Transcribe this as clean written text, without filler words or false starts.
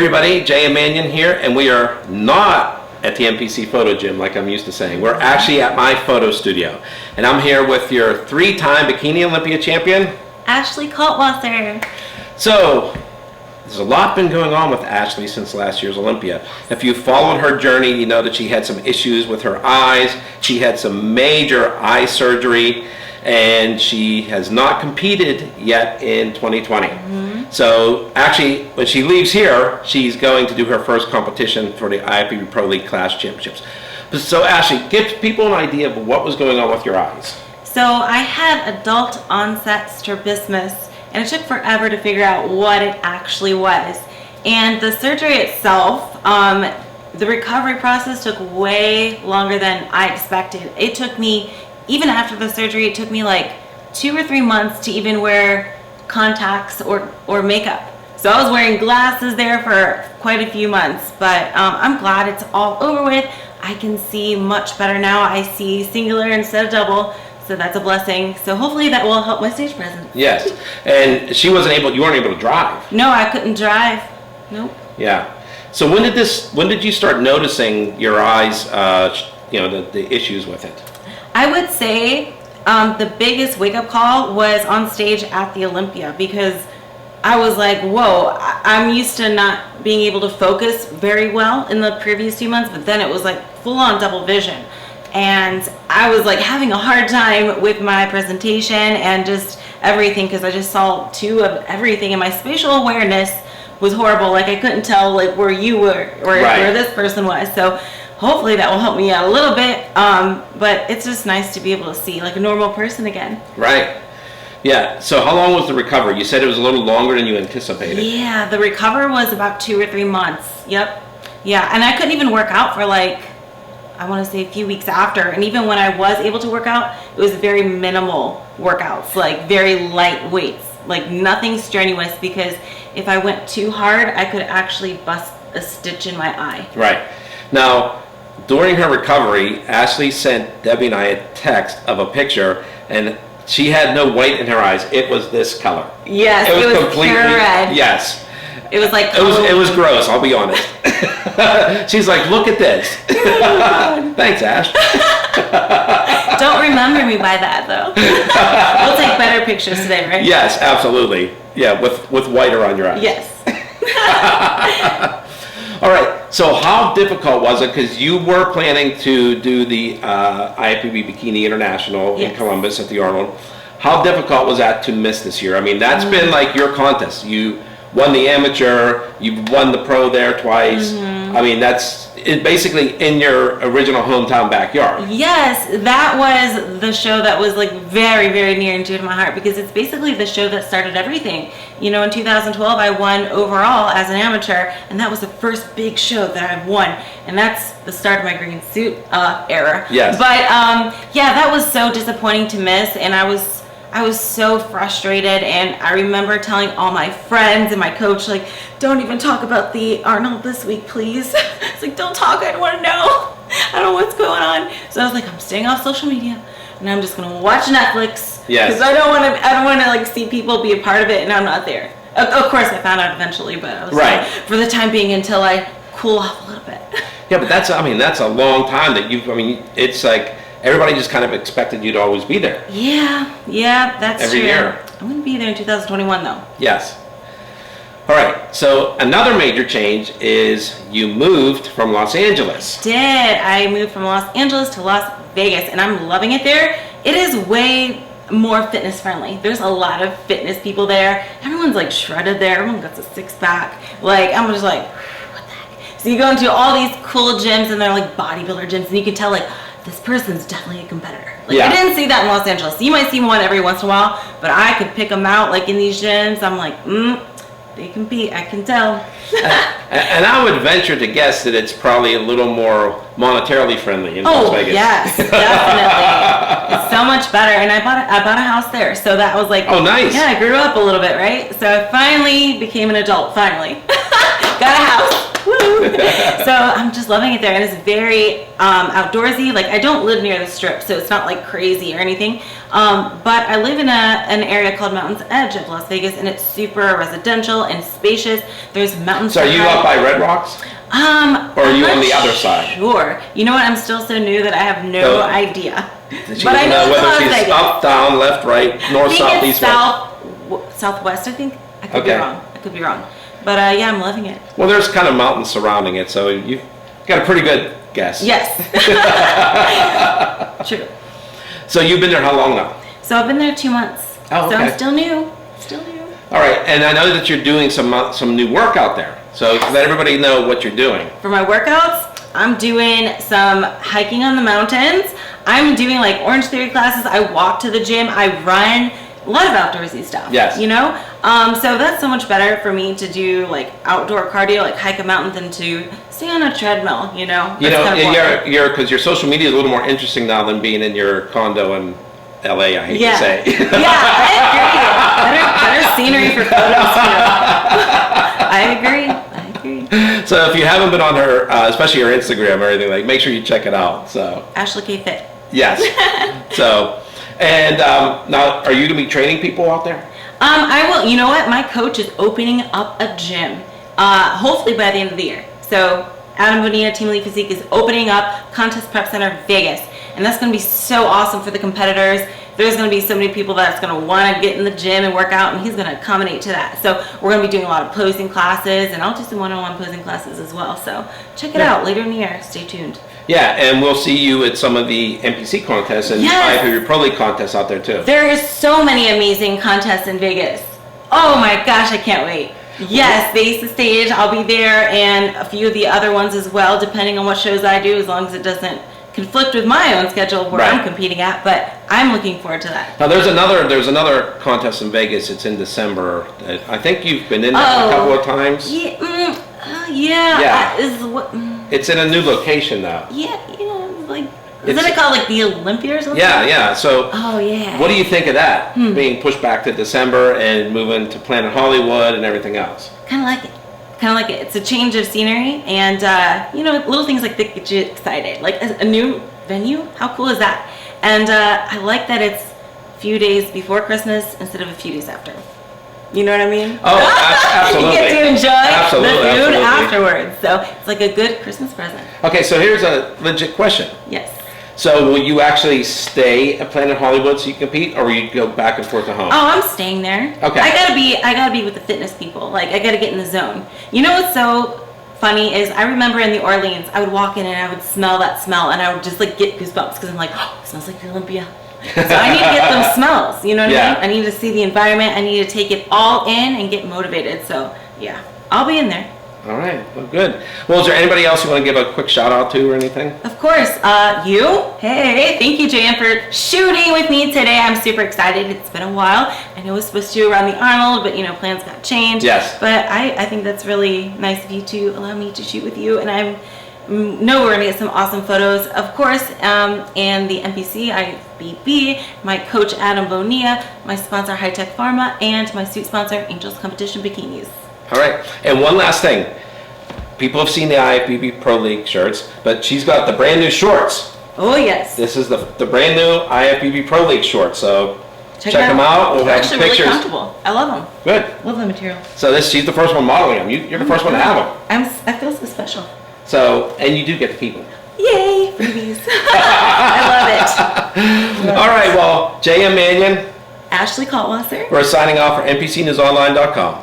everybody, Jay and Mannion here, and we are not at the MPC Photo Gym like I'm used to saying. We're actually at my photo studio, and I'm here with your three-time Bikini Olympia champion, Ashley Kaltwasser. So, there's a lot been going on with Ashley since last year's Olympia. If you followed her journey, you know that she had some issues with her eyes. She had some major eye surgery, and she has not competed yet in 2020. So actually, when she leaves here, she's going to do her first competition for the IFBB Pro League Class Championships. So Ashley, give people an idea of what was going on with your eyes. So I had adult onset strabismus, and it took forever to figure out what it actually was. And the surgery itself, the recovery process took way longer than I expected. It took me, even after the surgery, it took me like 2 or 3 months to even wear contacts or makeup. So I was wearing glasses there for quite a few months, but I'm glad it's all over with. I can see much better now. I see singular instead of double, so that's a blessing. So hopefully that will help my stage presence. Yes, and you weren't able to drive. No, I couldn't drive. Nope. Yeah. So when did you start noticing your eyes, the issues with it? I would say the biggest wake-up call was on stage at the Olympia, because I was like, whoa, I'm used to not being able to focus very well in the previous 2 months, but then it was like full-on double vision. And I was like having a hard time with my presentation and just everything, because I just saw two of everything, and my spatial awareness was horrible. Like I couldn't tell like where you were or where this person was. So hopefully that will help me out a little bit, but it's just nice to be able to see like a normal person again. Right. Yeah. So how long was the recovery? You said it was a little longer than you anticipated. Yeah, the recovery was about 2 or 3 months. Yep. Yeah, and I couldn't even work out for like, I want to say a few weeks after. And even when I was able to work out, it was very minimal workouts, like very light weights, like nothing strenuous, because if I went too hard, I could actually bust a stitch in my eye. Right. Now, during her recovery, Ashley sent Debbie and I a text of a picture, and she had no white in her eyes. It was this color. Yes, it was completely pure red. Yes. It was like it was gross, I'll be honest. She's like, look at this. Thanks, Ash. Don't remember me by that, though. We'll take better pictures today, right? Yes, absolutely. Yeah, with whiter on your eyes. Yes. All right, so how difficult was it? Because you were planning to do the IFBB Bikini International in Columbus at the Arnold. How difficult was that to miss this year? I mean, that's been like your contest. You won the amateur, you've won the pro there twice. I mean, that's basically in your original hometown backyard. Yes, that was the show that was like very, very near and dear to my heart, because it's basically the show that started everything. You know, in 2012, I won overall as an amateur, and that was the first big show that I've won, and that's the start of my green suit era. Yes. But yeah, that was so disappointing to miss, and I was so frustrated, and I remember telling all my friends and my coach, like, don't even talk about the Arnold this week, please. It's like, don't talk, I don't want to know. I don't know what's going on. So I was like, I'm staying off social media, and I'm just gonna watch Netflix. Yes. Because I don't want to like see people be a part of it, and I'm not there. Of course, I found out eventually, but I was like, for the time being, until I cool off a little bit. Yeah, but that's a long time that it's like, everybody just kind of expected you to always be there. Yeah, that's every true. year. I'm going to be there in 2021, though. Yes. All right, so another major change is you moved from Los Angeles. I moved from Los Angeles to Las Vegas, and I'm loving it there. It is way more fitness friendly. There's a lot of fitness people there. Everyone's like shredded there. Everyone got a six-pack. Like, I'm just like, what the heck? So you go into all these cool gyms, and they're like bodybuilder gyms, and you can tell like, this person's definitely a competitor. Like, I didn't see that in Los Angeles. You might see one every once in a while, but I could pick them out like in these gyms. I'm like, they compete, I can tell. And I would venture to guess that it's probably a little more monetarily friendly in Las Vegas. Yes, definitely. It's so much better. And I bought a house there, so that was like, oh, nice. Yeah, I grew up a little bit, right? So I finally became an adult, finally. Got a house. Woo! So I'm just loving it there, and it's very outdoorsy. Like, I don't live near the Strip, so it's not like crazy or anything. But I live in an area called Mountains Edge of Las Vegas, and it's super residential and spacious. There's mountains. So are you up by Red Rocks? Or are you on the other side? Sure. You know what? I'm still so new that I have no idea. She But I doesn't know whether Las she's Vegas. up, down, left, right, north, I south, think east, it's west. southwest, I think. I could be Okay. wrong. I could be wrong. But yeah, I'm loving it. Well, there's kind of mountains surrounding it, so you've got a pretty good guess. Yes. True. So you've been there how long now? So I've been there 2 months. Oh, So okay. I'm still new. Still new. All right, and I know that you're doing some new workout there. So let everybody know what you're doing. For my workouts, I'm doing some hiking on the mountains. I'm doing like Orange Theory classes. I walk to the gym. I run. A lot of outdoorsy stuff. Yes. You know? So that's so much better for me to do like outdoor cardio, like hike a mountain, than to stay on a treadmill, you know? You That's know, kind of boring. because your social media is a little more interesting now than being in your condo in LA, I hate Yeah. to say. Yeah, I agree. Better scenery for photos too. I agree. So if you haven't been on her, especially her Instagram or anything, like, make sure you check it out. So Ashley K. Fit. yes. So, and now, are you gonna be training people out there? I will. You know what? My coach is opening up a gym. Hopefully by the end of the year. So Adam Bonilla, Team Elite Physique, is opening up Contest Prep Center Vegas, and that's going to be so awesome for the competitors. There's going to be so many people that's going to want to get in the gym and work out, and he's going to accommodate to that. So we're going to be doing a lot of posing classes, and I'll do some one-on-one posing classes as well. So check it out later in the year. Stay tuned. Yeah, and we'll see you at some of the NPC contests and Yes. IFBB Pro League contests out there too. There is so many amazing contests in Vegas. Oh my gosh, I can't wait. Yes, the Ace of Stage, I'll be there, and a few of the other ones as well, depending on what shows I do, as long as it doesn't conflict with my own schedule where Right. I'm competing at, but I'm looking forward to that. Now there's another contest in Vegas. It's in December. I think you've been in that a couple of times. Yeah, Yeah. is what, It's in a new location now. like, It's- isn't it called like the Olympia or something? Yeah. So Oh yeah. what do you think of that? Being pushed back to December and moving to Planet Hollywood and everything else. Kind of like it. It's a change of scenery, and little things like that get you excited. Like a new venue, how cool is that? And I like that it's a few days before Christmas instead of a few days after. You know what I mean? Oh, absolutely. You get to enjoy Absolutely, the food absolutely. afterwards. So it's like a good Christmas present. Okay, so here's a legit question. Yes. So will you actually stay at Planet Hollywood so you compete, or will you go back and forth to home? Oh, I'm staying there. Okay. I gotta be with the fitness people. Like, I gotta get in the zone. You know what's so funny is I remember in the Orleans, I would walk in and I would smell that smell, and I would just like get goosebumps because I'm like, oh, it smells like the Olympia. So I need to get those smells. You know what Yeah. I mean? I need to see the environment. I need to take it all in and get motivated. So yeah, I'll be in there. All right, well, good. Well, is there anybody else you want to give a quick shout out to or anything? Of course, you. Hey, thank you, Jan, for shooting with me today. I'm super excited. It's been a while. I know it was supposed to around the Arnold, but plans got changed. Yes. But I think that's really nice of you to allow me to shoot with you, and I know we're gonna get some awesome photos, of course. And the NPC, IFBB, my coach Adam Bonilla, my sponsor High Tech Pharma, and my suit sponsor Angels Competition Bikinis. All right, and one last thing. People have seen the IFBB Pro League shirts, but she's got the brand new shorts. Oh yes. This is the brand new IFBB Pro League shorts, so check it them out. We'll They're have actually pictures. really comfortable. I love them. Good. Love the material. So she's the first one modeling them. You're the first one to have them. I feel so special. So, and you do get to keep them. Yay, freebies. I love it. All right, well, J.M. Mannion, Ashley Kaltwasser. we're signing off for NPCNewsOnline.com.